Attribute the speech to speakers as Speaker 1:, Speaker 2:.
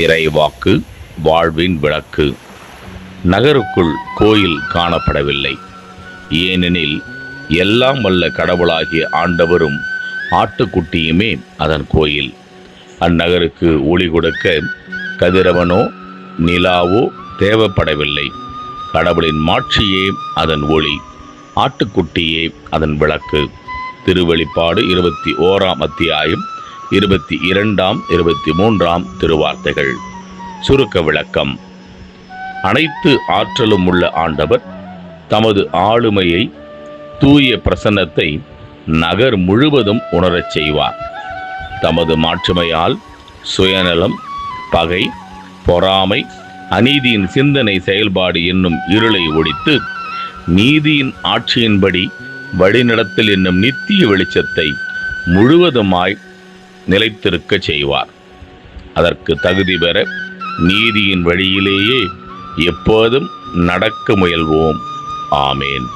Speaker 1: இறைவாக்கு வாழ்வின் விளக்கு. நகருக்குள் கோயில் காணப்படவில்லை. ஏனெனில் எல்லாம் வல்ல கடவுளாகிய ஆண்டவரும் ஆட்டுக்குட்டியுமே அதன் கோயில். அந்நகருக்கு ஒளி கொடுக்க கதிரவனோ நிலாவோ தேவைப்படவில்லை. கடவுளின் மாட்சியே அதன் ஒளி, ஆட்டுக்குட்டியே அதன் விளக்கு. திருவெளிப்பாடு 21ஆம் அத்தியாயம் 22ஆம் 23ஆம் திருவார்த்தைகள். சுருக்க விளக்கம். அனைத்து ஆற்றலும் உள்ள ஆண்டவர் தமது ஆளுமையை, தூய பிரசன்னத்தை நகர் முழுவதும் உணரச் செய்வார். தமது மாட்சிமையால் சுயநலம், பகை, பொறாமை, அநீதியின் சிந்தனை செயல்பாடு என்னும் இருளை ஒழித்து நீதியின் ஆட்சியின்படி வழிநடத்தல் என்னும் நித்திய வெளிச்சத்தை முழுவதுமாய் நிலைத்திருக்க செய்வார். அதற்கு தகுதி பெற நீதியின் வழியிலேயே எப்போதும் நடக்க முயல்வோம். ஆமேன்.